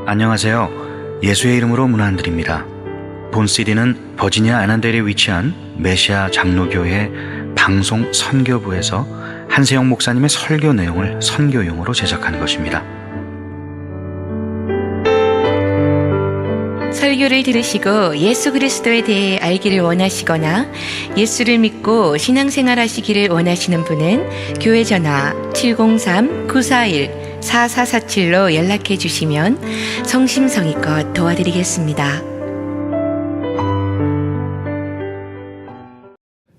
안녕하세요. 예수의 이름으로 문안 안 드립니다. 본 CD는 버지니아 애난델에 위치한 메시아 장로교회 방송 선교부에서 한세영 목사님의 설교 내용을 선교용으로 제작한 것입니다. 설교를 들으시고 예수 그리스도에 대해 알기를 원하시거나 예수를 믿고 신앙생활 하시기를 원하시는 분은 교회 전화 703-941-4447로 연락해 주시면 성심성의껏 도와드리겠습니다.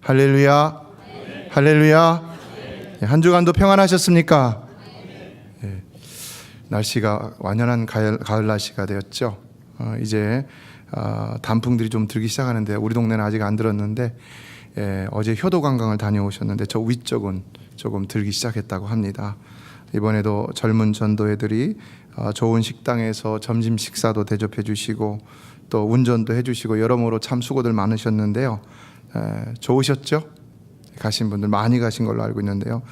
할렐루야, 할렐루야. 한 주간도 평안하셨습니까? 네. 날씨가 완연한 가을 날씨가 되었죠. 이제 단풍들이 좀 들기 시작하는데 우리 동네는 아직 안 들었는데 어제 효도 관광을 다녀오셨는데 저 위쪽은 조금 들기 시작했다고 합니다. 이번에도 젊은 전도회들이 좋은 식당에서 점심 식사도 대접해 주시고 또 운전도 해 주시고 여러모로 참 수고들 많으셨는데요. 좋으셨죠? 가신 분들 많이 가신 걸로 알고 있는데요.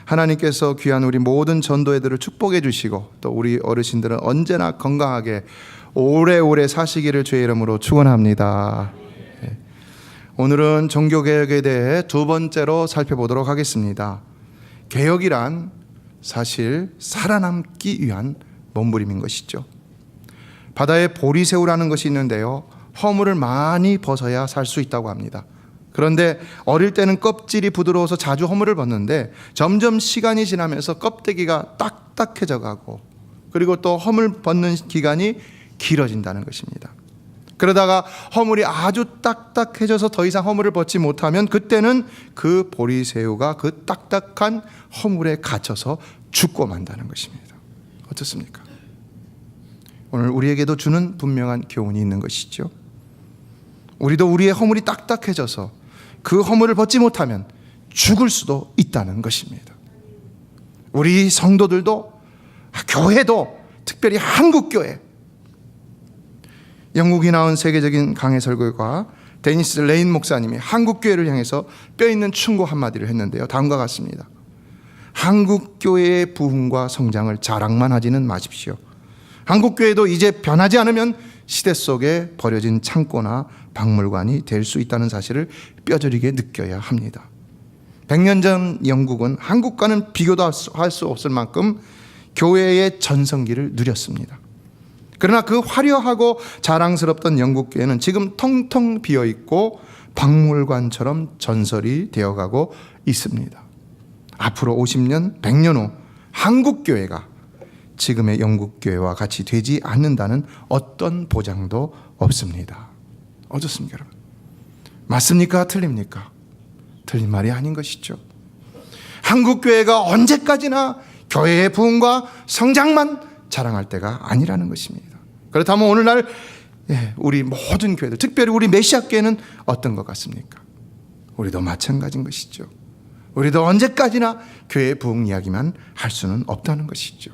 하나님께서 귀한 우리 모든 전도회들을 축복해 주시고 또 우리 어르신들은 언제나 건강하게 오래오래 사시기를 주의 이름으로 축원합니다. 오늘은 종교개혁에 대해 두 번째로 살펴보도록 하겠습니다. 개혁이란 사실 살아남기 위한 몸부림인 것이죠. 바다에 보리새우라는 것이 있는데요, 허물을 많이 벗어야 살 수 있다고 합니다. 그런데 어릴 때는 껍질이 부드러워서 자주 허물을 벗는데 점점 시간이 지나면서 껍데기가 딱딱해져 가고 그리고 또 허물 벗는 기간이 길어진다는 것입니다. 그러다가 허물이 아주 딱딱해져서 더 이상 허물을 벗지 못하면 그때는 그 보리새우가 그 딱딱한 허물에 갇혀서 죽고 만다는 것입니다. 어떻습니까? 오늘 우리에게도 주는 분명한 교훈이 있는 것이죠. 우리도 우리의 허물이 딱딱해져서 그 허물을 벗지 못하면 죽을 수도 있다는 것입니다. 우리 성도들도, 교회도, 특별히 한국교회, 영국이 나온 세계적인 강해 설교가 데니스 레인 목사님이 한국교회를 향해서 뼈있는 충고 한마디를 했는데요, 다음과 같습니다. 한국교회의 부흥과 성장을 자랑만 하지는 마십시오. 한국교회도 이제 변하지 않으면 시대 속에 버려진 창고나 박물관이 될 수 있다는 사실을 뼈저리게 느껴야 합니다. 100년 전 영국은 한국과는 비교도 할 수 없을 만큼 교회의 전성기를 누렸습니다. 그러나 그 화려하고 자랑스럽던 영국교회는 지금 텅텅 비어있고 박물관처럼 전설이 되어가고 있습니다. 앞으로 50년, 100년 후 한국교회가 지금의 영국교회와 같이 되지 않는다는 어떤 보장도 없습니다. 어떻습니까, 여러분? 맞습니까? 틀립니까? 틀린 말이 아닌 것이죠. 한국교회가 언제까지나 교회의 부흥과 성장만 자랑할 때가 아니라는 것입니다. 그렇다면 오늘날 우리 모든 교회들, 특별히 우리 메시아교회는 어떤 것 같습니까? 우리도 마찬가지인 것이죠. 우리도 언제까지나 교회의 부흥 이야기만 할 수는 없다는 것이죠.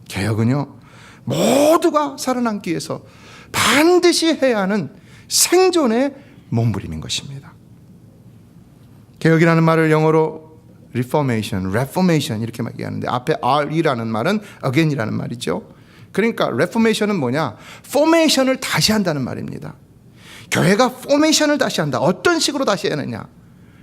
개혁은요, 모두가 살아남기 위해서 반드시 해야 하는 생존의 몸부림인 것입니다. 개혁이라는 말을 영어로 reformation 이렇게 얘기하는데 앞에 R이라는 말은 again이라는 말이죠. 그러니까 reformation은 뭐냐? formation을 다시 한다는 말입니다. 교회가 formation을 다시 한다. 어떤 식으로 다시 하느냐?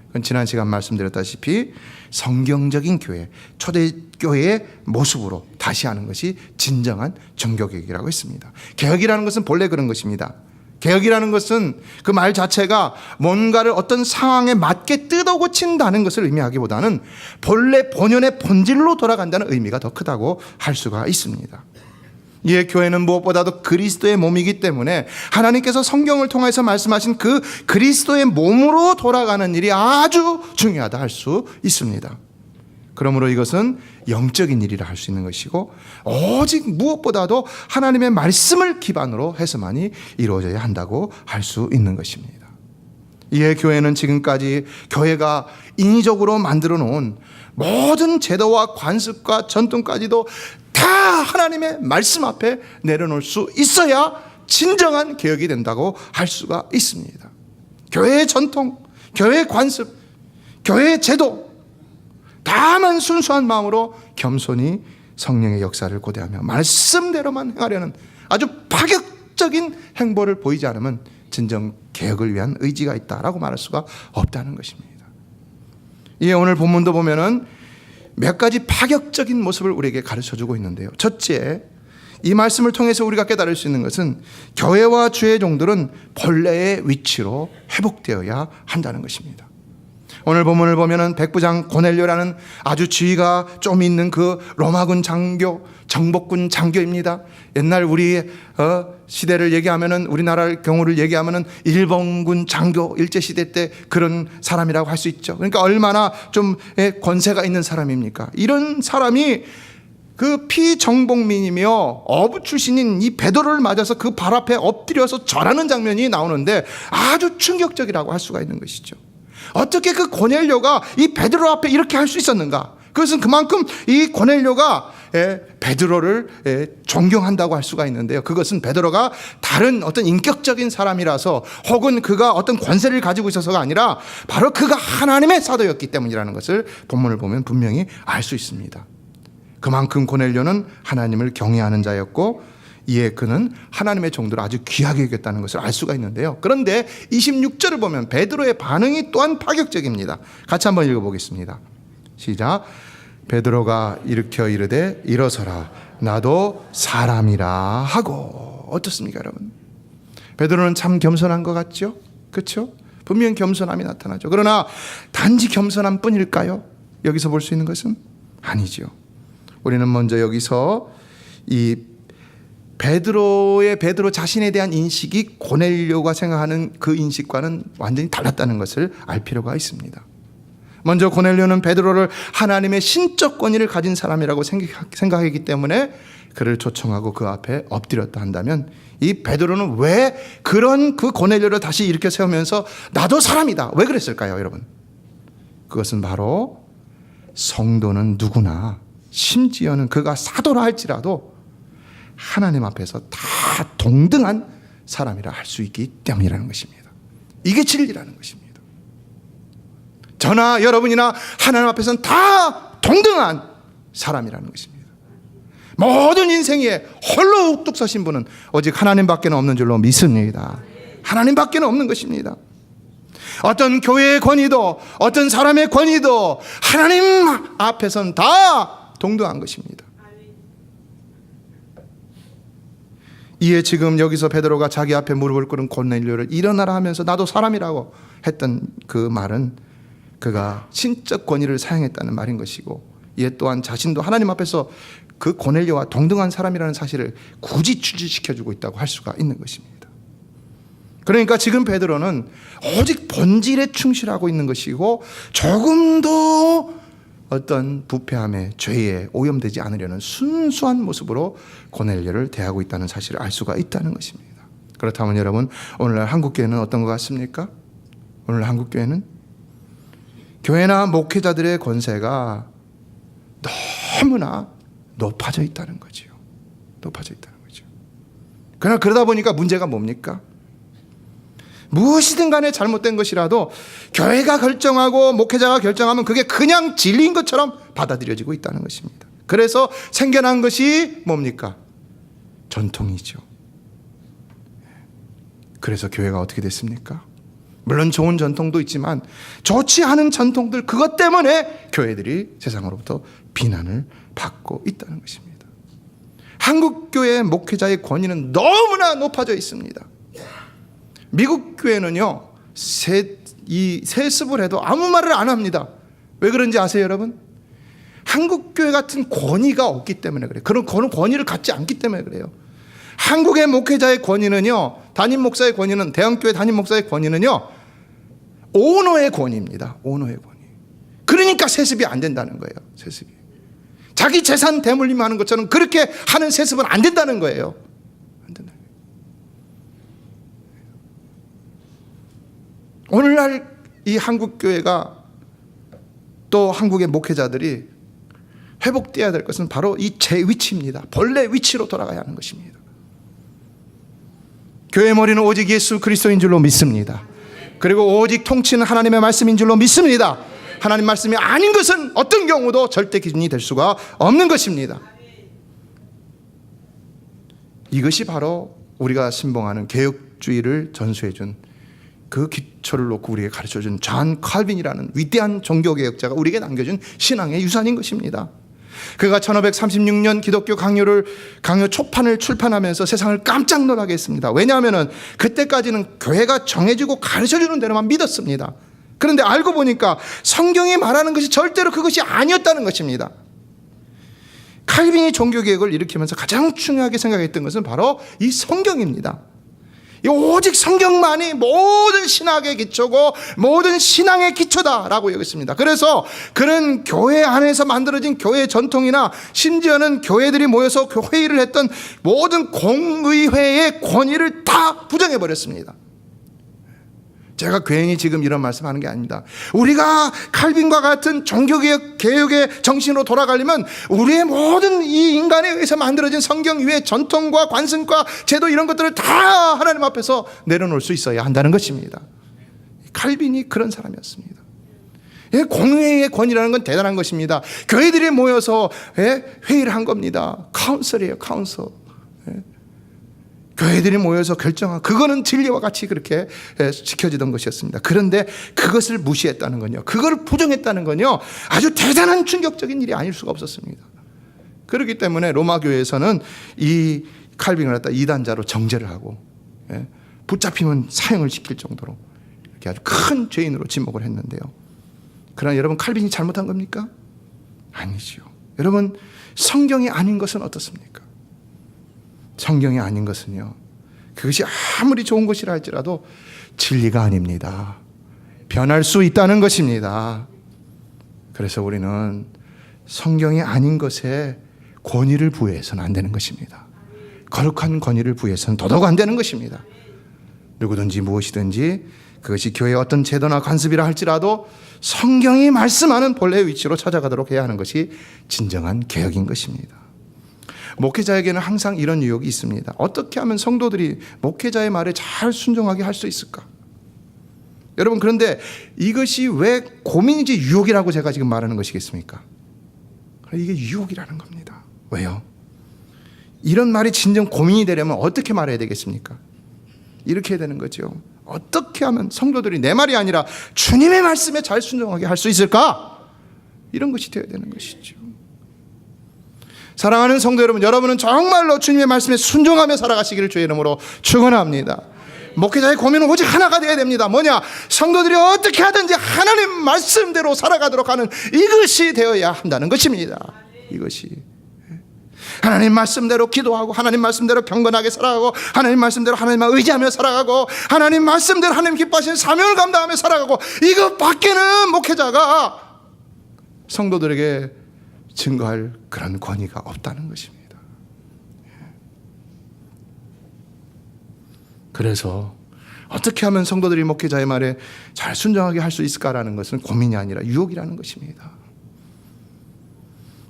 그건 지난 시간 말씀드렸다시피 성경적인 교회, 초대교회의 모습으로 다시 하는 것이 진정한 종교개혁이라고 했습니다. 개혁이라는 것은 본래 그런 것입니다. 개혁이라는 것은 그 말 자체가 뭔가를 어떤 상황에 맞게 뜯어 고친다는 것을 의미하기보다는 본래 본연의 본질로 돌아간다는 의미가 더 크다고 할 수가 있습니다. 이에 교회는 무엇보다도 그리스도의 몸이기 때문에 하나님께서 성경을 통해서 말씀하신 그 그리스도의 몸으로 돌아가는 일이 아주 중요하다 할 수 있습니다. 그러므로 이것은 영적인 일이라 할 수 있는 것이고 오직 무엇보다도 하나님의 말씀을 기반으로 해서만이 이루어져야 한다고 할 수 있는 것입니다. 이에 교회는 지금까지 교회가 인위적으로 만들어 놓은 모든 제도와 관습과 전통까지도 다 하나님의 말씀 앞에 내려놓을 수 있어야 진정한 개혁이 된다고 할 수가 있습니다. 교회의 전통, 교회의 관습, 교회의 제도 다만 순수한 마음으로 겸손히 성령의 역사를 고대하며 말씀대로만 행하려는 아주 파격적인 행보를 보이지 않으면 진정 개혁을 위한 의지가 있다라고 말할 수가 없다는 것입니다. 예, 오늘 본문도 보면은 몇 가지 파격적인 모습을 우리에게 가르쳐주고 있는데요. 첫째, 이 말씀을 통해서 우리가 깨달을 수 있는 것은 교회와 주의 종들은 본래의 위치로 회복되어야 한다는 것입니다. 오늘 본문을 보면은 백부장 고넬료라는 아주 지위가 좀 있는 그 로마군 장교, 정복군 장교입니다. 옛날 우리 시대를 얘기하면은, 우리나라 경우를 얘기하면은 일본군 장교, 일제시대 때 그런 사람이라고 할 수 있죠. 그러니까 얼마나 좀 권세가 있는 사람입니까? 이런 사람이 그 피정복민이며 어부 출신인 이 베드로를 맞아서 그 발 앞에 엎드려서 절하는 장면이 나오는데 아주 충격적이라고 할 수가 있는 것이죠. 어떻게 그 고넬료가 이 베드로 앞에 이렇게 할 수 있었는가? 그것은 그만큼 이 고넬료가 베드로를 존경한다고 할 수가 있는데요. 그것은 베드로가 다른 어떤 인격적인 사람이라서, 혹은 그가 어떤 권세를 가지고 있어서가 아니라 바로 그가 하나님의 사도였기 때문이라는 것을 본문을 보면 분명히 알 수 있습니다. 그만큼 고넬료는 하나님을 경외하는 자였고, 이에 그는 하나님의 종들을 아주 귀하게 여겼다는 것을 알 수가 있는데요. 그런데 26절을 보면 베드로의 반응이 또한 파격적입니다. 같이 한번 읽어보겠습니다. 시작. 베드로가 일으켜 이르되 일어서라, 나도 사람이라 하고. 어떻습니까, 여러분? 베드로는 참 겸손한 것 같죠? 그렇죠? 분명 겸손함이 나타나죠. 그러나 단지 겸손함 뿐일까요? 여기서 볼 수 있는 것은 아니죠. 우리는 먼저 여기서 이 베드로 자신에 대한 인식이 고넬료가 생각하는 그 인식과는 완전히 달랐다는 것을 알 필요가 있습니다. 먼저 고넬료는 베드로를 하나님의 신적 권위를 가진 사람이라고 생각했기 때문에 그를 초청하고 그 앞에 엎드렸다 한다면, 이 베드로는 왜 그런 그 고넬료를 다시 일으켜 세우면서 나도 사람이다, 왜 그랬을까요, 여러분? 그것은 바로 성도는 누구나, 심지어는 그가 사도라 할지라도 하나님 앞에서 다 동등한 사람이라 할 수 있기 때문이라는 것입니다. 이게 진리라는 것입니다. 저나 여러분이나 하나님 앞에서는 다 동등한 사람이라는 것입니다. 모든 인생에 홀로 우뚝 서신 분은 오직 하나님밖에 없는 줄로 믿습니다. 하나님밖에 없는 것입니다. 어떤 교회의 권위도, 어떤 사람의 권위도 하나님 앞에서는 다 동등한 것입니다. 이에 지금 여기서 베드로가 자기 앞에 무릎을 꿇은 고넬료를 일어나라 하면서 나도 사람이라고 했던 그 말은 그가 신적 권위를 사용했다는 말인 것이고, 이에 또한 자신도 하나님 앞에서 그 고넬료와 동등한 사람이라는 사실을 굳이 추지시켜주고 있다고 할 수가 있는 것입니다. 그러니까 지금 베드로는 오직 본질에 충실하고 있는 것이고, 조금도 어떤 부패함에, 죄에 오염되지 않으려는 순수한 모습으로 고넬료를 대하고 있다는 사실을 알 수가 있다는 것입니다. 그렇다면 여러분, 오늘날 한국교회는 어떤 것 같습니까? 오늘 한국교회는 교회나 목회자들의 권세가 너무나 높아져 있다는 거죠. 높아져 있다는 거죠. 그러나 그러다 보니까 문제가 뭡니까? 무엇이든 간에 잘못된 것이라도 교회가 결정하고 목회자가 결정하면 그게 그냥 진리인 것처럼 받아들여지고 있다는 것입니다. 그래서 생겨난 것이 뭡니까? 전통이죠. 그래서 교회가 어떻게 됐습니까? 물론 좋은 전통도 있지만 좋지 않은 전통들, 그것 때문에 교회들이 세상으로부터 비난을 받고 있다는 것입니다. 한국 교회의 목회자의 권위는 너무나 높아져 있습니다. 미국 교회는요, 세습을 해도 아무 말을 안 합니다. 왜 그런지 아세요, 여러분? 한국 교회 같은 권위가 없기 때문에 그래요. 그런 권위를 갖지 않기 때문에 그래요. 한국의 목회자의 권위는요, 담임 목사의 권위는, 대형교회 담임 목사의 권위는요, 오너의 권위입니다. 오너의 권위. 그러니까 세습이 안 된다는 거예요. 세습이. 자기 재산 대물림하는 것처럼 그렇게 하는 세습은 안 된다는 거예요. 안 된다는 거예요. 오늘날 이 한국 교회가, 또 한국의 목회자들이 회복되어야 될 것은 바로 이 제 위치입니다. 본래 위치로 돌아가야 하는 것입니다. 교회 머리는 오직 예수 그리스도인 줄로 믿습니다. 그리고 오직 통치는 하나님의 말씀인 줄로 믿습니다. 하나님 말씀이 아닌 것은 어떤 경우도 절대 기준이 될 수가 없는 것입니다. 이것이 바로 우리가 신봉하는 개혁주의를 전수해준 그 기초를 놓고 우리에게 가르쳐준 존 칼빈이라는 위대한 종교개혁자가 우리에게 남겨준 신앙의 유산인 것입니다. 그가 1536년 기독교 강요 초판을 출판하면서 세상을 깜짝 놀라게 했습니다. 왜냐하면 그때까지는 교회가 정해지고 가르쳐주는 대로만 믿었습니다. 그런데 알고 보니까 성경이 말하는 것이 절대로 그것이 아니었다는 것입니다. 칼빈이 종교개혁을 일으키면서 가장 중요하게 생각했던 것은 바로 이 성경입니다. 이 오직 성경만이 모든 신학의 기초고 모든 신앙의 기초다라고 여겼습니다. 그래서 그는 교회 안에서 만들어진 교회 전통이나 심지어는 교회들이 모여서 회의를 했던 모든 공의회의 권위를 다 부정해버렸습니다. 제가 괜히 지금 이런 말씀하는 게 아닙니다. 우리가 칼빈과 같은 종교개혁의 정신으로 돌아가려면 우리의 모든 이 인간에 의해서 만들어진 성경 위의 전통과 관습과 제도 이런 것들을 다 하나님 앞에서 내려놓을 수 있어야 한다는 것입니다. 칼빈이 그런 사람이었습니다. 공회의 권위라는 건 대단한 것입니다. 교회들이 모여서 회의를 한 겁니다. 카운슬이에요, 카운슬. 교회들이 모여서 결정한 그거는 진리와 같이 그렇게 지켜지던 것이었습니다. 그런데 그것을 무시했다는 건요, 그걸 부정했다는 건요, 아주 대단한 충격적인 일이 아닐 수가 없었습니다. 그렇기 때문에 로마 교회에서는 이 칼빈을 갖다 이단자로 정죄를 하고 붙잡히면 사형을 시킬 정도로 이렇게 아주 큰 죄인으로 지목을 했는데요. 그러나 여러분, 칼빈이 잘못한 겁니까? 아니지요. 여러분, 성경이 아닌 것은 어떻습니까? 성경이 아닌 것은요, 그것이 아무리 좋은 것이라 할지라도 진리가 아닙니다. 변할 수 있다는 것입니다. 그래서 우리는 성경이 아닌 것에 권위를 부여해서는 안 되는 것입니다. 거룩한 권위를 부여해서는 더더욱 안 되는 것입니다. 누구든지 무엇이든지 그것이 교회의 어떤 제도나 관습이라 할지라도 성경이 말씀하는 본래의 위치로 찾아가도록 해야 하는 것이 진정한 개혁인 것입니다. 목회자에게는 항상 이런 유혹이 있습니다. 어떻게 하면 성도들이 목회자의 말에 잘 순종하게 할 수 있을까? 여러분, 그런데 이것이 왜 고민이지 유혹이라고 제가 지금 말하는 것이겠습니까? 이게 유혹이라는 겁니다. 왜요? 이런 말이 진정 고민이 되려면 어떻게 말해야 되겠습니까? 이렇게 해야 되는 거죠. 어떻게 하면 성도들이 내 말이 아니라 주님의 말씀에 잘 순종하게 할 수 있을까? 이런 것이 되어야 되는 것이죠. 사랑하는 성도 여러분, 여러분은 정말로 주님의 말씀에 순종하며 살아가시기를 주의 이름으로 축원합니다. 목회자의 고민은 오직 하나가 되어야 됩니다. 뭐냐? 성도들이 어떻게 하든지 하나님 말씀대로 살아가도록 하는 이것이 되어야 한다는 것입니다. 이것이 하나님 말씀대로 기도하고 하나님 말씀대로 경건하게 살아가고 하나님 말씀대로 하나님만 의지하며 살아가고 하나님 말씀대로 하나님 기뻐하시는 사명을 감당하며 살아가고 이것밖에는 목회자가 성도들에게 증거할 그런 권위가 없다는 것입니다. 그래서 어떻게 하면 성도들이 목회자의 말에 잘 순종하게 할 수 있을까라는 것은 고민이 아니라 유혹이라는 것입니다.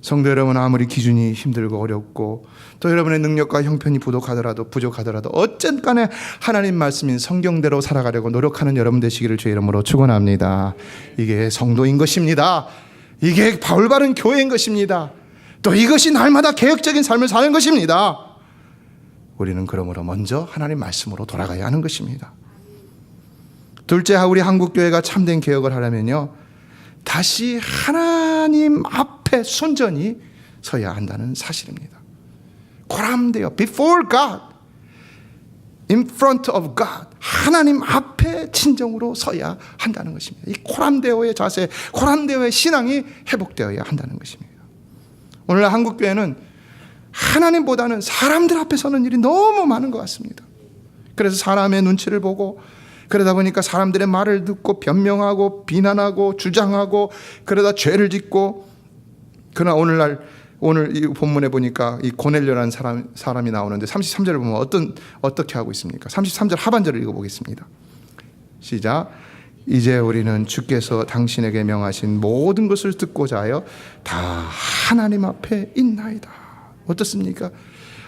성도 여러분, 아무리 기준이 힘들고 어렵고 또 여러분의 능력과 형편이 부족하더라도 어쨌든 간에 하나님 말씀인 성경대로 살아가려고 노력하는 여러분 되시기를 주의 이름으로 축원합니다. 이게 성도인 것입니다. 이게 바울바른 교회인 것입니다. 또 이것이 날마다 개혁적인 삶을 사는 것입니다. 우리는 그러므로 먼저 하나님 말씀으로 돌아가야 하는 것입니다. 둘째, 우리 한국교회가 참된 개혁을 하려면요, 다시 하나님 앞에 순전히 서야 한다는 사실입니다. 고람되어 before God, in front of God, 하나님 앞에 진정으로 서야 한다는 것입니다. 이 고람되어의 자세, 고람되어의 신앙이 회복되어야 한다는 것입니다. 오늘날 한국교회는 하나님보다는 사람들 앞에 서는 일이 너무 많은 것 같습니다. 그래서 사람의 눈치를 보고 그러다 보니까 사람들의 말을 듣고 변명하고 비난하고 주장하고 그러다 죄를 짓고, 그러나 오늘 이 본문에 보니까 이 고넬료라는 사람이 나오는데 33절을 보면 어떻게 하고 있습니까? 33절 하반절을 읽어보겠습니다. 시작. 이제 우리는 주께서 당신에게 명하신 모든 것을 듣고자 하여 다 하나님 앞에 있나이다. 어떻습니까?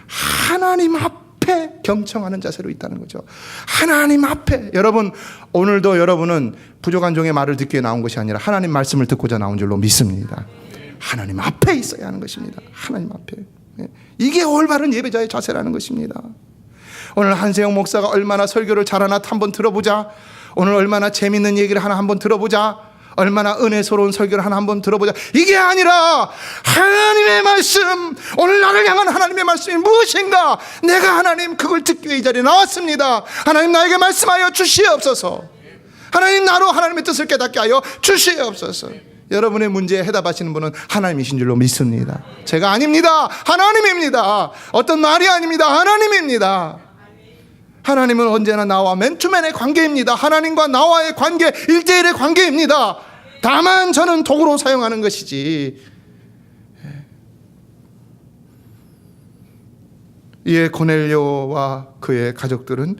하나님 앞에 경청하는 자세로 있다는 거죠. 하나님 앞에. 여러분, 오늘도 여러분은 부족한 종의 말을 듣기 위해 나온 것이 아니라 하나님 말씀을 듣고자 나온 줄로 믿습니다. 하나님 앞에 있어야 하는 것입니다. 하나님 앞에. 이게 올바른 예배자의 자세라는 것입니다. 오늘 한세영 목사가 얼마나 설교를 잘하나 한번 들어보자. 오늘 얼마나 재밌는 얘기를 하나 한번 들어보자. 얼마나 은혜스러운 설교를 하나 한번 들어보자. 이게 아니라 하나님의 말씀, 오늘 나를 향한 하나님의 말씀이 무엇인가, 내가 하나님 그걸 듣기 위해 이 자리에 나왔습니다. 하나님 나에게 말씀하여 주시옵소서. 하나님 나로 하나님의 뜻을 깨닫게 하여 주시옵소서. 여러분의 문제에 해답하시는 분은 하나님이신 줄로 믿습니다. 제가 아닙니다. 하나님입니다. 어떤 말이 아닙니다. 하나님입니다. 하나님은 언제나 나와 맨투맨의 관계입니다. 하나님과 나와의 관계, 1대1의 관계입니다. 다만 저는 도구로 사용하는 것이지. 이에 고넬료와 그의 가족들은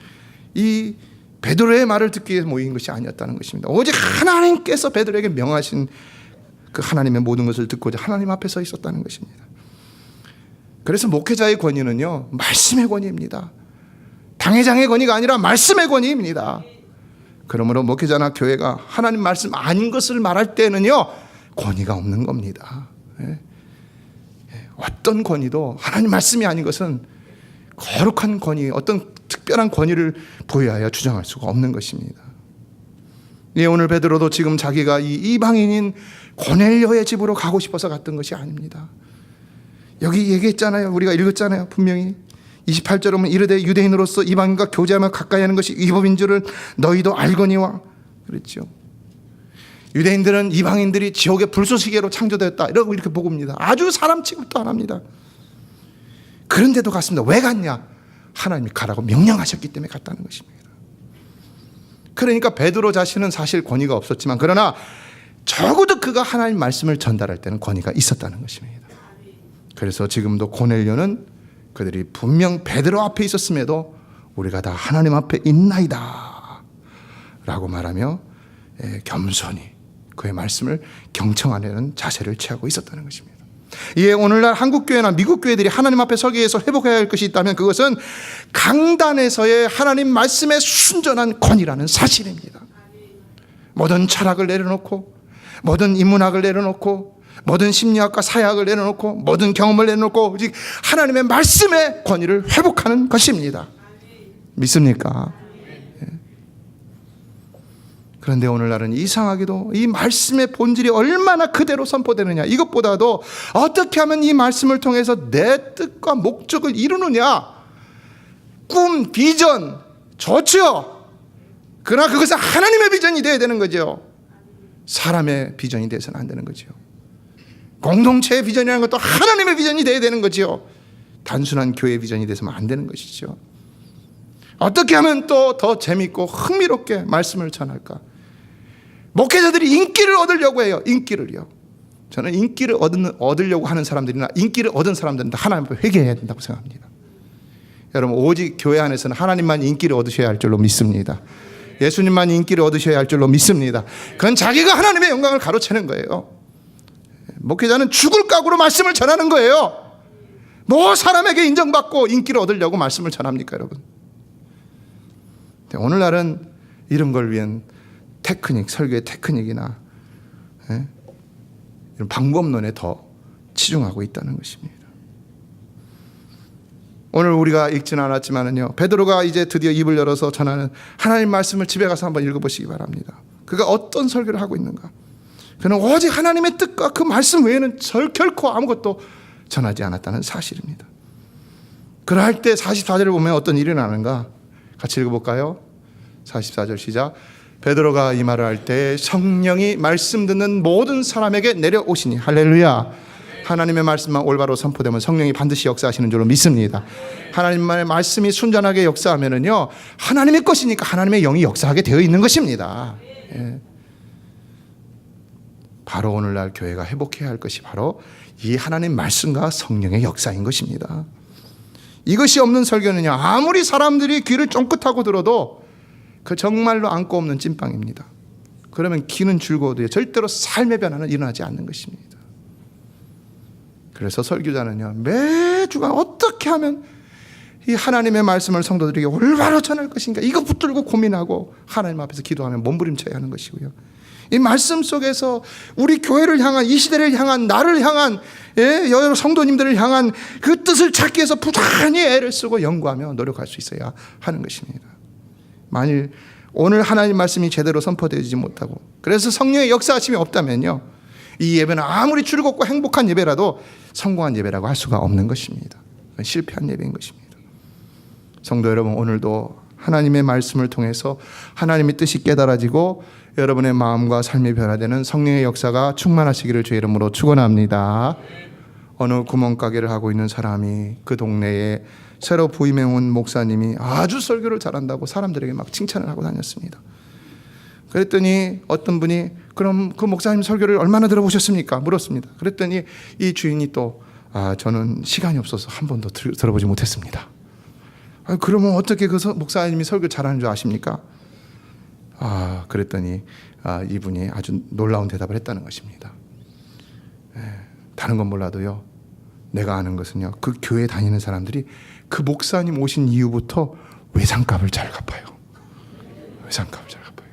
이 베드로의 말을 듣기 위해 모인 것이 아니었다는 것입니다. 오직 하나님께서 베드로에게 명하신 그 하나님의 모든 것을 듣고자 하나님 앞에 서 있었다는 것입니다. 그래서 목회자의 권위는요, 말씀의 권위입니다. 당회장의 권위가 아니라 말씀의 권위입니다. 그러므로 목회자나 교회가 하나님 말씀 아닌 것을 말할 때는요, 권위가 없는 겁니다. 어떤 권위도 하나님 말씀이 아닌 것은 거룩한 권위, 어떤 특별한 권위를 보여야 주장할 수가 없는 것입니다. 예, 오늘 베드로도 지금 자기가 이 이방인인 고넬료의 집으로 가고 싶어서 갔던 것이 아닙니다. 여기 얘기했잖아요. 우리가 읽었잖아요. 분명히 28절에 보면 이르되 유대인으로서 이방인과 교제하며 가까이 하는 것이 위법인 줄을 너희도 알거니와 그랬죠. 유대인들은 이방인들이 지옥의 불쏘시개로 창조되었다 이렇게 보고입니다. 아주 사람 취급도 안 합니다. 그런데도 갔습니다. 왜 갔냐? 하나님이 가라고 명령하셨기 때문에 갔다는 것입니다. 그러니까 베드로 자신은 사실 권위가 없었지만, 그러나 적어도 그가 하나님 말씀을 전달할 때는 권위가 있었다는 것입니다. 그래서 지금도 고넬료는 그들이 분명 베드로 앞에 있었음에도 우리가 다 하나님 앞에 있나이다 라고 말하며 겸손히 그의 말씀을 경청하려는 자세를 취하고 있었다는 것입니다. 이에 오늘날 한국교회나 미국교회들이 하나님 앞에 서기 위해서 회복해야 할 것이 있다면 그것은 강단에서의 하나님 말씀에 순전한 권위라는 사실입니다. 모든 철학을 내려놓고, 모든 인문학을 내려놓고, 모든 심리학과 사회학을 내려놓고, 모든 경험을 내려놓고 오직 하나님의 말씀의 권위를 회복하는 것입니다. 믿습니까? 그런데 오늘날은 이상하게도 이 말씀의 본질이 얼마나 그대로 선포되느냐, 이것보다도 어떻게 하면 이 말씀을 통해서 내 뜻과 목적을 이루느냐, 꿈, 비전 좋죠. 그러나 그것은 하나님의 비전이 되어야 되는 거죠. 사람의 비전이 되어서는 안 되는 거죠. 공동체의 비전이라는 것도 하나님의 비전이 되어야 되는 거죠. 단순한 교회 비전이 돼서는 안 되는 것이죠. 어떻게 하면 또 더 재밌고 흥미롭게 말씀을 전할까? 목회자들이 인기를 얻으려고 해요. 인기를요. 저는 인기를 얻으려고 하는 사람들이나 인기를 얻은 사람들은 다 하나님 앞에 회개해야 된다고 생각합니다. 여러분, 오직 교회 안에서는 하나님만 인기를 얻으셔야 할 줄로 믿습니다. 예수님만 인기를 얻으셔야 할 줄로 믿습니다. 그건 자기가 하나님의 영광을 가로채는 거예요. 목회자는 죽을 각오로 말씀을 전하는 거예요. 뭐 사람에게 인정받고 인기를 얻으려고 말씀을 전합니까, 여러분? 오늘날은 이런 걸 위한 테크닉, 설교의 테크닉이나 이런 방법론에 더 치중하고 있다는 것입니다. 오늘 우리가 읽지는 않았지만은요, 베드로가 이제 드디어 입을 열어서 전하는 하나님 말씀을 집에 가서 한번 읽어보시기 바랍니다. 그가 어떤 설교를 하고 있는가? 그는 오직 하나님의 뜻과 그 말씀 외에는 결코 아무것도 전하지 않았다는 사실입니다. 그럴 때 44절을 보면 어떤 일이 나는가? 같이 읽어볼까요? 44절 시작. 베드로가 이 말을 할 때 성령이 말씀 듣는 모든 사람에게 내려오시니, 할렐루야. 하나님의 말씀만 올바로 선포되면 성령이 반드시 역사하시는 줄로 믿습니다. 하나님의 말씀이 순전하게 역사하면은요, 하나님의 것이니까 하나님의 영이 역사하게 되어 있는 것입니다. 예. 바로 오늘날 교회가 회복해야 할 것이 바로 이 하나님 말씀과 성령의 역사인 것입니다. 이것이 없는 설교는요, 아무리 사람들이 귀를 쫑긋하고 들어도 그 정말로 안고 없는 찐빵입니다. 그러면 귀는 즐거워도 절대로 삶의 변화는 일어나지 않는 것입니다. 그래서 설교자는요, 매주가 어떻게 하면 이 하나님의 말씀을 성도들에게 올바로 전할 것인가, 이거 붙들고 고민하고 하나님 앞에서 기도하며 몸부림쳐야 하는 것이고요. 이 말씀 속에서 우리 교회를 향한, 이 시대를 향한, 나를 향한, 여러 성도님들을 향한 그 뜻을 찾기 위해서 부단히 애를 쓰고 연구하며 노력할 수 있어야 하는 것입니다. 만일 오늘 하나님 말씀이 제대로 선포되지 못하고, 그래서 성령의 역사하심이 없다면요, 이 예배는 아무리 즐겁고 행복한 예배라도 성공한 예배라고 할 수가 없는 것입니다. 실패한 예배인 것입니다. 성도 여러분, 오늘도 하나님의 말씀을 통해서 하나님의 뜻이 깨달아지고 여러분의 마음과 삶이 변화되는 성령의 역사가 충만하시기를 주의 이름으로 축원합니다. 어느 구멍가게를 하고 있는 사람이 그 동네에 새로 부임해 온 목사님이 아주 설교를 잘한다고 사람들에게 막 칭찬을 하고 다녔습니다. 그랬더니 어떤 분이 그럼 그 목사님 설교를 얼마나 들어보셨습니까? 물었습니다. 그랬더니 이 주인이 또 저는 시간이 없어서 한 번도 들어보지 못했습니다. 그러면 어떻게 그 목사님이 설교 잘하는 줄 아십니까? 그랬더니 이분이 아주 놀라운 대답을 했다는 것입니다. 다른 건 몰라도요, 내가 아는 것은요, 그 교회 다니는 사람들이 그 목사님 오신 이후부터 외상값을 잘 갚아요. 외상값을 잘 갚아요.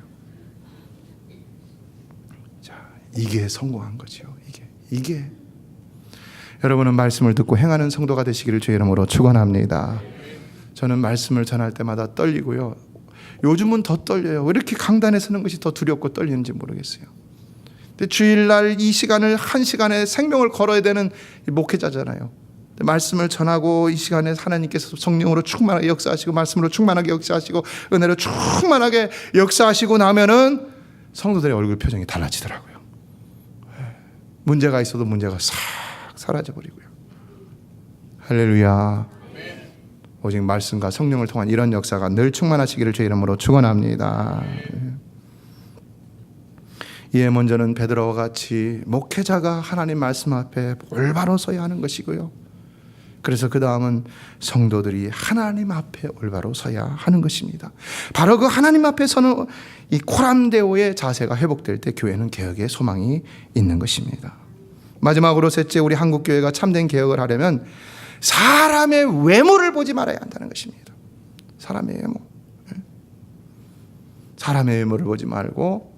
자, 이게 성공한 거죠. 이게 여러분은 말씀을 듣고 행하는 성도가 되시기를 주의 이름으로 축원합니다. 저는 말씀을 전할 때마다 떨리고요, 요즘은 더 떨려요. 왜 이렇게 강단에 서는 것이 더 두렵고 떨리는지 모르겠어요. 근데 주일날 이 시간을, 한 시간에 생명을 걸어야 되는 목회자잖아요. 말씀을 전하고 이 시간에 하나님께서 성령으로 충만하게 역사하시고 말씀으로 충만하게 역사하시고 은혜로 충만하게 역사하시고 나면은 성도들의 얼굴 표정이 달라지더라고요. 문제가 있어도 문제가 싹 사라져버리고요. 할렐루야. 오직 말씀과 성령을 통한 이런 역사가 늘 충만하시기를 주의 이름으로 축원합니다. 이에 먼저는 베드로와 같이 목회자가 하나님 말씀 앞에 올바로 서야 하는 것이고요, 그래서 그 다음은 성도들이 하나님 앞에 올바로 서야 하는 것입니다. 바로 그 하나님 앞에 서는 이 코람데오의 자세가 회복될 때 교회는 개혁의 소망이 있는 것입니다. 마지막으로 셋째, 우리 한국교회가 참된 개혁을 하려면 사람의 외모를 보지 말아야 한다는 것입니다. 사람의 외모. 사람의 외모를 보지 말고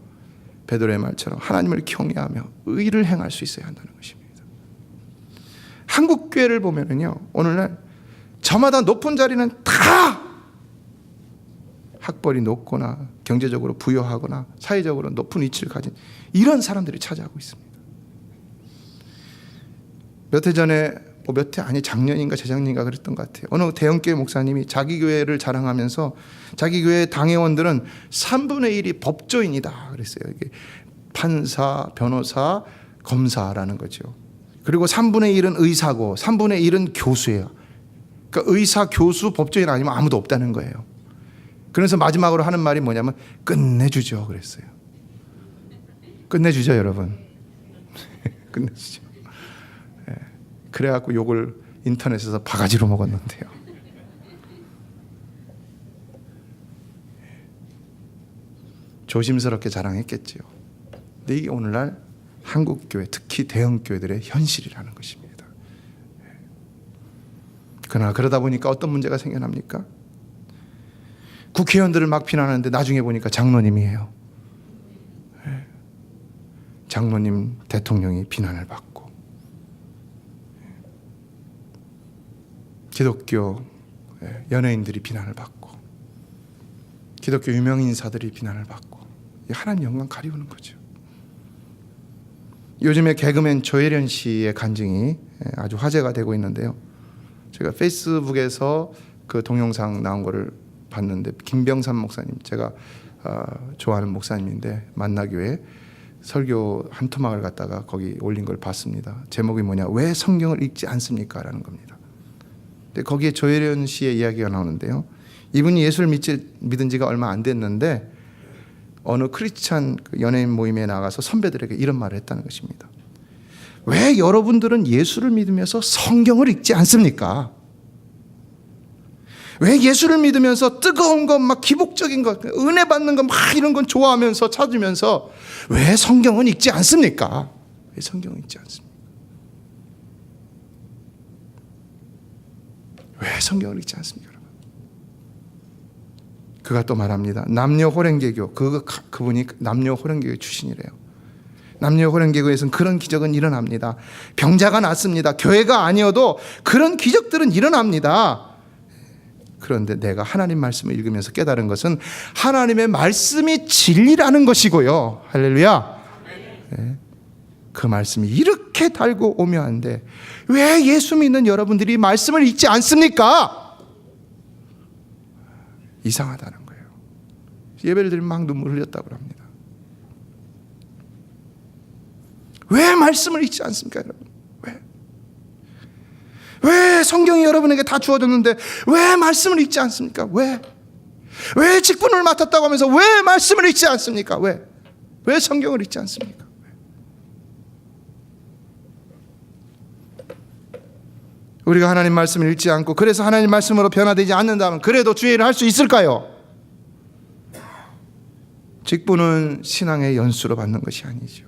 베드로의 말처럼 하나님을 경외하며 의를 행할 수 있어야 한다는 것입니다. 한국 교회를 보면은요, 오늘날 저마다 높은 자리는 다 학벌이 높거나 경제적으로 부유하거나 사회적으로 높은 위치를 가진 이런 사람들이 차지하고 있습니다. 몇 해 전에, 작년인가 재작년인가 그랬던 것 같아요. 어느 대형교회 목사님이 자기 교회를 자랑하면서 자기 교회 당회원들은 3분의 1이 법조인이다 그랬어요. 이게 판사, 변호사, 검사라는 거죠. 그리고 3분의 1은 의사고 3분의 1은 교수예요. 그러니까 의사, 교수, 법조인 아니면 아무도 없다는 거예요. 그래서 마지막으로 하는 말이 뭐냐면 끝내주죠 그랬어요. 끝내주죠 여러분. 끝내주죠. 그래갖고 욕을 인터넷에서 바가지로 먹었는데요. 조심스럽게 자랑했겠지요. 근데 이게 오늘날 한국교회, 특히 대형교회들의 현실이라는 것입니다. 그러나 그러다 보니까 어떤 문제가 생겨납니까? 국회의원들을 막 비난하는데 나중에 보니까 장로님이에요. 장로님, 대통령이 비난을 받고, 기독교 연예인들이 비난을 받고, 기독교 유명 인사들이 비난을 받고, 하나님 영광 가리우는 거죠. 요즘에 개그맨 조혜련 씨의 간증이 아주 화제가 되고 있는데요. 제가 페이스북에서 그 동영상 나온 거를 봤는데, 김병삼 목사님, 제가 좋아하는 목사님인데 만나교회 설교 한 토막을 갖다가 거기 올린 걸 봤습니다. 제목이 뭐냐, 왜 성경을 읽지 않습니까? 라는 겁니다. 근데 거기에 조혜련 씨의 이야기가 나오는데요. 이분이 예수를 믿은 지가 얼마 안 됐는데 어느 크리스찬 연예인 모임에 나가서 선배들에게 이런 말을 했다는 것입니다. 왜 여러분들은 예수를 믿으면서 성경을 읽지 않습니까? 왜 예수를 믿으면서 뜨거운 것, 막 기복적인 것, 은혜 받는 것, 막 이런 건 좋아하면서 찾으면서 왜 성경은 읽지 않습니까? 왜 성경을 읽지 않습니까? 왜 성경을 읽지 않습니까? 여러분? 그가 또 말합니다. 남녀 호랭개교, 그분이 남녀 호랭개교 출신이래요. 남녀 호랭개교에서는 그런 기적은 일어납니다. 병자가 낫습니다. 교회가 아니어도 그런 기적들은 일어납니다. 그런데 내가 하나님 말씀을 읽으면서 깨달은 것은 하나님의 말씀이 진리라는 것이고요. 할렐루야. 네. 그 말씀이 이렇게 달고 오묘한데 왜 예수 믿는 여러분들이 말씀을 읽지 않습니까? 이상하다는 거예요. 예배를 드리면 막 눈물 흘렸다고 합니다. 왜 말씀을 읽지 않습니까, 여러분? 왜 성경이 여러분에게 다 주어졌는데 왜 말씀을 읽지 않습니까? 왜 직분을 맡았다고 하면서 왜 말씀을 읽지 않습니까? 왜 성경을 읽지 않습니까? 우리가 하나님 말씀을 읽지 않고 그래서 하나님 말씀으로 변화되지 않는다면 그래도 주의 일을 할 수 있을까요? 직분은 신앙의 연수로 받는 것이 아니죠.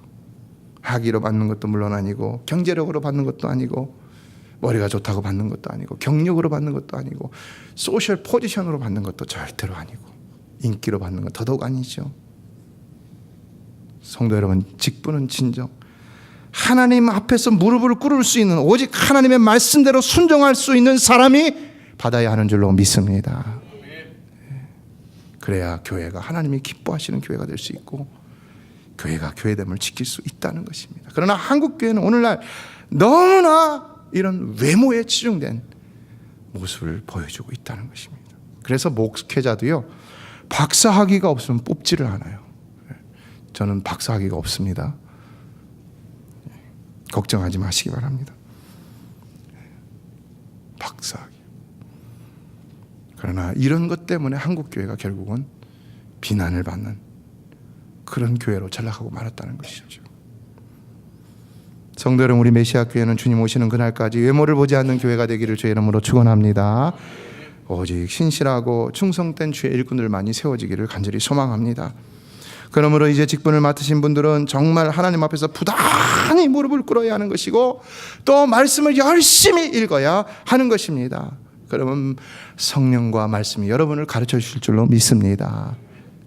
학위로 받는 것도 물론 아니고 경제력으로 받는 것도 아니고 머리가 좋다고 받는 것도 아니고 경력으로 받는 것도 아니고 소셜 포지션으로 받는 것도 절대로 아니고 인기로 받는 것 더더욱 아니죠. 성도 여러분, 직분은 진정 하나님 앞에서 무릎을 꿇을 수 있는 오직 하나님의 말씀대로 순종할 수 있는 사람이 받아야 하는 줄로 믿습니다. 그래야 교회가 하나님이 기뻐하시는 교회가 될 수 있고 교회가 교회됨을 지킬 수 있다는 것입니다. 그러나 한국 교회는 오늘날 너무나 이런 외모에 치중된 모습을 보여주고 있다는 것입니다. 그래서 목회자도요, 박사학위가 없으면 뽑지를 않아요. 저는 박사학위가 없습니다. 걱정하지 마시기 바랍니다. 박사학위. 그러나 이런 것 때문에 한국 교회가 결국은 비난을 받는 그런 교회로 전락하고 말았다는 것이죠. 성도 여러분, 우리 메시아 교회는 주님 오시는 그날까지 외모를 보지 않는 교회가 되기를 주의 이름으로 축원합니다. 오직 신실하고 충성된 주의 일꾼들만이 세워지기를 간절히 소망합니다. 그러므로 이제 직분을 맡으신 분들은 정말 하나님 앞에서 부단히 무릎을 꿇어야 하는 것이고 또 말씀을 열심히 읽어야 하는 것입니다. 그러면 성령과 말씀이 여러분을 가르쳐 주실 줄로 믿습니다.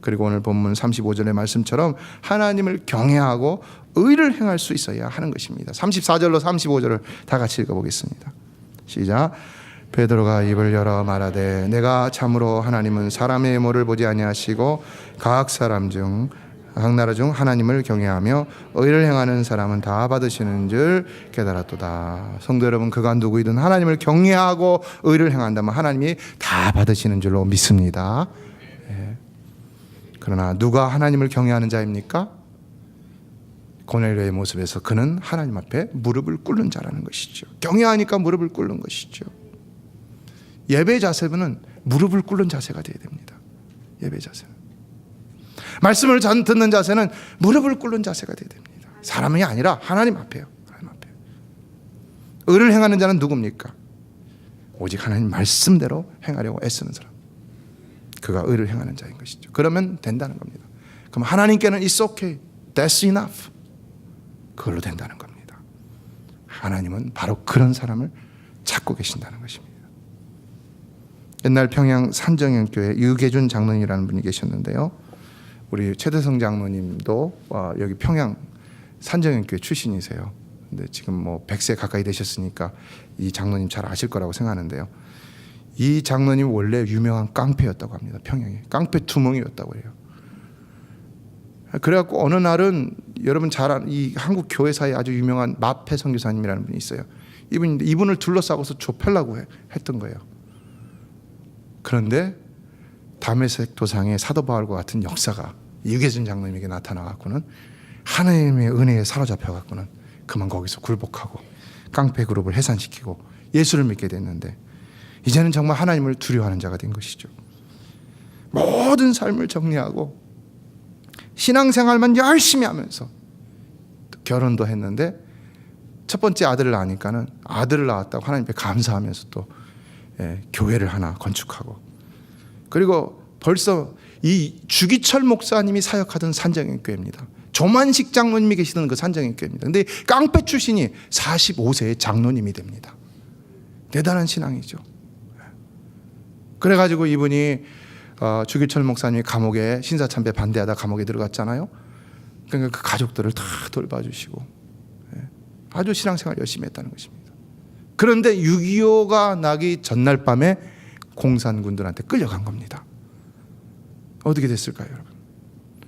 그리고 오늘 본문 35절의 말씀처럼 하나님을 경외하고 의를 행할 수 있어야 하는 것입니다. 34절로 35절을 다 같이 읽어보겠습니다. 시작. 베드로가 입을 열어 말하되 내가 참으로 하나님은 사람의 외모를 보지 아니하시고 각 사람 중 각 나라 중 하나님을 경외하며 의를 행하는 사람은 다 받으시는 줄 깨달았도다. 성도 여러분, 그가 누구이든 하나님을 경외하고 의를 행한다면 하나님이 다 받으시는 줄로 믿습니다. 그러나 누가 하나님을 경외하는 자입니까? 고넬료의 모습에서 그는 하나님 앞에 무릎을 꿇는 자라는 것이죠. 경외하니까 무릎을 꿇는 것이죠. 예배 자세는 무릎을 꿇는 자세가 되어야 됩니다. 예배 자세는. 말씀을 듣는 자세는 무릎을 꿇는 자세가 되어야 됩니다. 사람이 아니라 하나님 앞에요. 하나님 앞에. 의를 행하는 자는 누굽니까? 오직 하나님 말씀대로 행하려고 애쓰는 사람. 그가 의를 행하는 자인 것이죠. 그러면 된다는 겁니다. 그럼 하나님께는 it's okay, that's enough. 그걸로 된다는 겁니다. 하나님은 바로 그런 사람을 찾고 계신다는 것입니다. 옛날 평양 산정연교회 유계준 장로님이라는 분이 계셨는데요. 우리 최대성 장로님도 여기 평양 산정연교회 출신이세요. 근데 지금 뭐 100세 가까이 되셨으니까 이 장로님 잘 아실 거라고 생각하는데요. 이 장로님 원래 유명한 깡패였다고 합니다. 평양에 깡패 두멍이었다고 해요. 그래갖고 어느 날은 여러분 잘 아는 이 한국 교회사에 아주 유명한 마패 선교사님이라는 분이 있어요. 이분을 둘러싸고서 좁혀려고 했던 거예요. 그런데 다메섹 도상의 사도 바울과 같은 역사가 유계준 장로님에게 나타나갖고는 하나님의 은혜에 사로잡혀갖고는 그만 거기서 굴복하고 깡패 그룹을 해산시키고 예수를 믿게 됐는데 이제는 정말 하나님을 두려워하는 자가 된 것이죠. 모든 삶을 정리하고 신앙생활만 열심히 하면서 결혼도 했는데 첫 번째 아들을 낳으니까는 아들을 낳았다고 하나님께 감사하면서 또 교회를 하나 건축하고 그리고 벌써 이 주기철 목사님이 사역하던 산정연교회입니다. 조만식 장로님이 계시던 그 산정연교회입니다. 근데 깡패 출신이 45세의 장로님이 됩니다. 대단한 신앙이죠. 그래가지고 이분이 주기철 목사님이 감옥에 신사참배 반대하다 감옥에 들어갔잖아요. 그러니까 그 가족들을 다 돌봐주시고 아주 신앙생활 열심히 했다는 것입니다. 그런데 6.25가 나기 전날 밤에 공산군들한테 끌려간 겁니다. 어떻게 됐을까요, 여러분?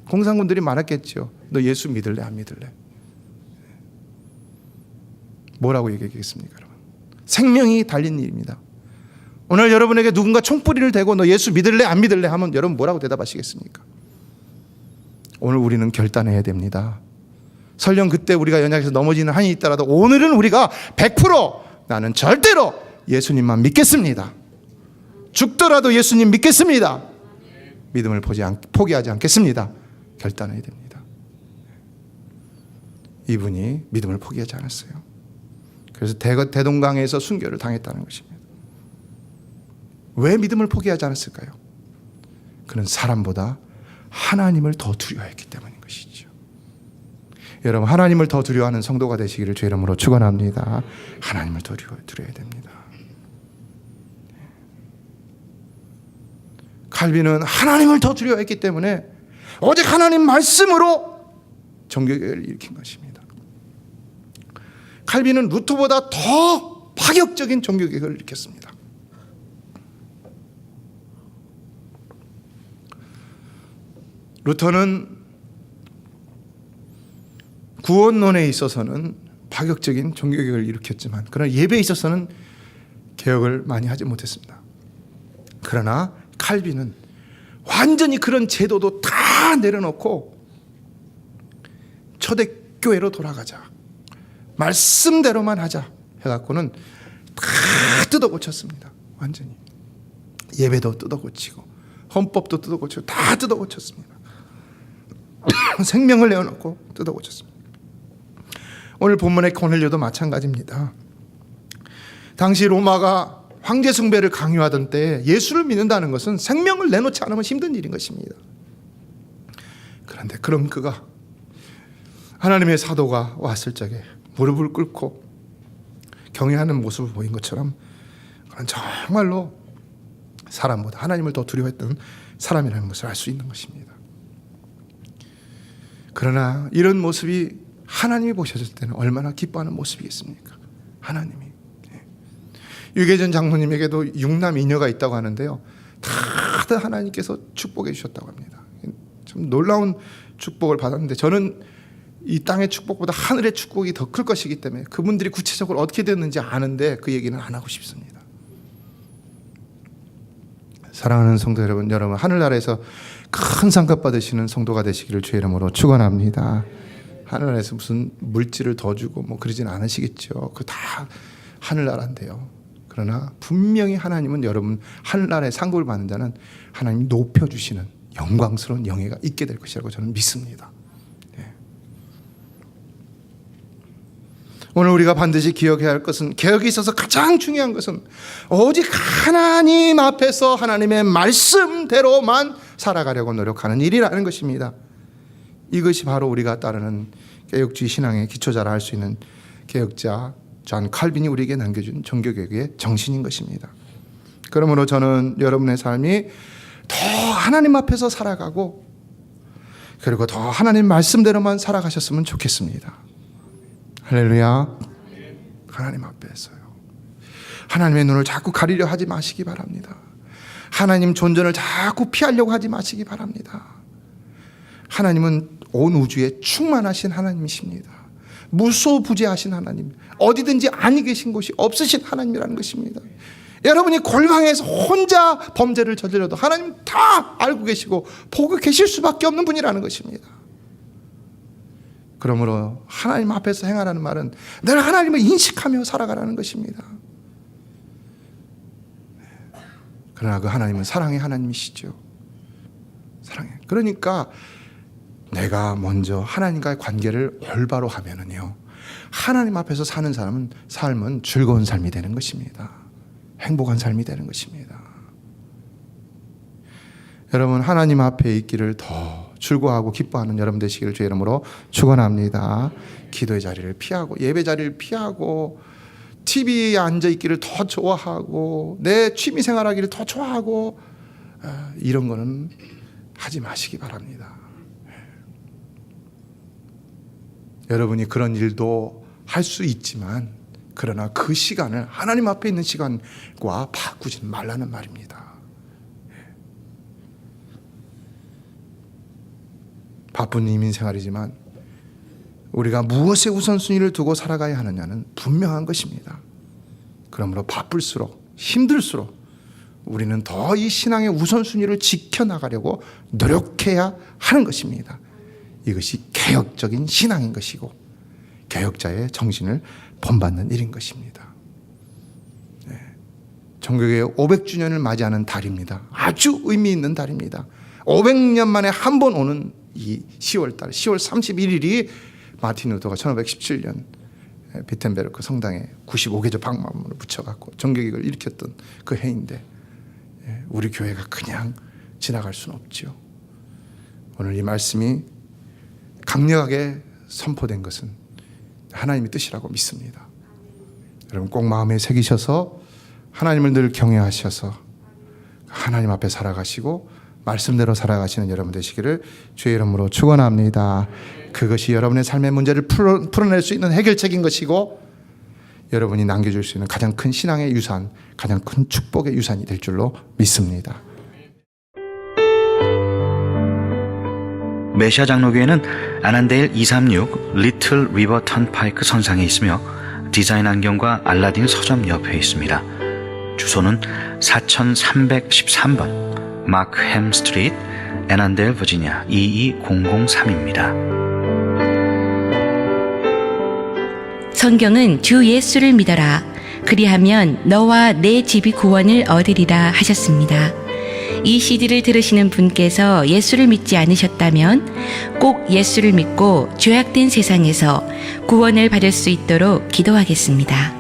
공산군들이 말했겠죠. 너 예수 믿을래 안 믿을래? 뭐라고 얘기했겠습니까, 여러분? 생명이 달린 일입니다. 오늘 여러분에게 누군가 총뿌리를 대고 너 예수 믿을래 안 믿을래 하면 여러분 뭐라고 대답하시겠습니까? 오늘 우리는 결단해야 됩니다. 설령 그때 우리가 연약해서 넘어지는 한이 있더라도 오늘은 우리가 100% 나는 절대로 예수님만 믿겠습니다. 죽더라도 예수님 믿겠습니다. 믿음을 포기하지 않겠습니다. 결단해야 됩니다. 이분이 믿음을 포기하지 않았어요. 그래서 대동강에서 순교를 당했다는 것입니다. 왜 믿음을 포기하지 않았을까요? 그는 사람보다 하나님을 더 두려워했기 때문인 것이죠. 여러분, 하나님을 더 두려워하는 성도가 되시기를 주의 이름으로 축원합니다. 하나님을 더 두려워해야 됩니다. 칼빈은 하나님을 더 두려워했기 때문에 오직 하나님 말씀으로 종교개혁을 일으킨 것입니다. 칼빈은 루터보다 더 파격적인 종교개혁을 일으켰습니다. 루터는 구원론에 있어서는 파격적인 종교개혁을 일으켰지만 그러나 예배에 있어서는 개혁을 많이 하지 못했습니다. 그러나 칼빈은 완전히 그런 제도도 다 내려놓고 초대교회로 돌아가자, 말씀대로만 하자 해갖고는 다 뜯어고쳤습니다. 완전히 예배도 뜯어고치고 헌법도 뜯어고치고 다 뜯어고쳤습니다. 생명을 내어놓고 뜯어고쳤습니다. 오늘 본문의 코넬료도 마찬가지입니다. 당시 로마가 황제 숭배를 강요하던 때 예수를 믿는다는 것은 생명을 내놓지 않으면 힘든 일인 것입니다. 그런데 그럼 그가 하나님의 사도가 왔을 적에 무릎을 꿇고 경외하는 모습을 보인 것처럼 그는 정말로 사람보다 하나님을 더 두려워했던 사람이라는 것을 알 수 있는 것입니다. 그러나 이런 모습이 하나님이 보셨을 때는 얼마나 기뻐하는 모습이겠습니까? 하나님이. 유계전 장로님에게도 6남 2녀가 있다고 하는데요, 다들 하나님께서 축복해 주셨다고 합니다. 참 놀라운 축복을 받았는데 저는 이 땅의 축복보다 하늘의 축복이 더 클 것이기 때문에 그분들이 구체적으로 어떻게 됐는지 아는데 그 얘기는 안 하고 싶습니다. 사랑하는 성도 여러분, 하늘나라에서 큰 상급 받으시는 성도가 되시기를 주의 이름으로 축원합니다. 하늘나라에서 무슨 물질을 더 주고 뭐 그러진 않으시겠죠. 그 다 하늘나라인데요. 그러나 분명히 하나님은 여러분 하늘나라의 상급을 받는 자는 하나님 높여주시는 영광스러운 영예가 있게 될 것이라고 저는 믿습니다. 네. 오늘 우리가 반드시 기억해야 할 것은, 개혁에 있어서 가장 중요한 것은 오직 하나님 앞에서 하나님의 말씀대로만 살아가려고 노력하는 일이라는 것입니다. 이것이 바로 우리가 따르는 개혁주의 신앙의 기초자라 할 수 있는 개혁자 존 칼빈이 우리에게 남겨준 종교개혁의 정신인 것입니다. 그러므로 저는 여러분의 삶이 더 하나님 앞에서 살아가고 그리고 더 하나님 말씀대로만 살아가셨으면 좋겠습니다. 할렐루야. 하나님 앞에서요. 하나님의 눈을 자꾸 가리려 하지 마시기 바랍니다. 하나님 존전을 자꾸 피하려고 하지 마시기 바랍니다. 하나님은 온 우주에 충만하신 하나님이십니다. 무소부재하신 하나님, 어디든지 아니 계신 곳이 없으신 하나님이라는 것입니다. 여러분이 골방에서 혼자 범죄를 저질러도 하나님 다 알고 계시고 보고 계실 수밖에 없는 분이라는 것입니다. 그러므로 하나님 앞에서 행하라는 말은 늘 하나님을 인식하며 살아가라는 것입니다. 그러나 그 하나님은 사랑의 하나님이시죠. 사랑해. 그러니까 내가 먼저 하나님과의 관계를 올바로 하면은요, 하나님 앞에서 사는 삶은 즐거운 삶이 되는 것입니다. 행복한 삶이 되는 것입니다. 여러분, 하나님 앞에 있기를 더 즐거워하고 기뻐하는 여러분 되시기를 주의 이름으로 축원합니다. 기도의 자리를 피하고 예배 자리를 피하고 TV에 앉아 있기를 더 좋아하고 내 취미 생활하기를 더 좋아하고 이런 거는 하지 마시기 바랍니다. 여러분이 그런 일도 할 수 있지만 그러나 그 시간을 하나님 앞에 있는 시간과 바꾸지 말라는 말입니다. 바쁜 이민 생활이지만 우리가 무엇에 우선순위를 두고 살아가야 하느냐는 분명한 것입니다. 그러므로 바쁠수록 힘들수록 우리는 더 이 신앙의 우선순위를 지켜나가려고 노력해야 하는 것입니다. 이것이 개혁적인 신앙인 것이고 개혁자의 정신을 본받는 일인 것입니다. 종교개혁 500주년을 맞이하는 달입니다. 아주 의미 있는 달입니다. 500년 만에 한 번 오는 이 10월 달, 10월 31일이 마틴 루터가 1517년 비텐베르크 성당에 95개조 방문을 붙여갖고 종교개혁을 일으켰던 그 해인데 우리 교회가 그냥 지나갈 수는 없죠. 오늘 이 말씀이 강력하게 선포된 것은 하나님의 뜻이라고 믿습니다. 여러분 꼭 마음에 새기셔서 하나님을 늘 경외하셔서 하나님 앞에 살아가시고 말씀대로 살아가시는 여러분 되시기를 주의 이름으로 축원합니다. 그것이 여러분의 삶의 문제를 풀어낼 수 있는 해결책인 것이고 여러분이 남겨줄 수 있는 가장 큰 신앙의 유산, 가장 큰 축복의 유산이 될 줄로 믿습니다. 메시아 장로교회는 아난데일 236 리틀 리버 턴파이크 선상에 있으며 디자인 안경과 알라딘 서점 옆에 있습니다. 주소는 4313번 마크햄 스트리트, 애난데일, 버지니아 22003입니다. 성경은 주 예수를 믿어라. 그리하면 너와 내 집이 구원을 얻으리라 하셨습니다. 이 CD를 들으시는 분께서 예수를 믿지 않으셨다면 꼭 예수를 믿고 죄악된 세상에서 구원을 받을 수 있도록 기도하겠습니다.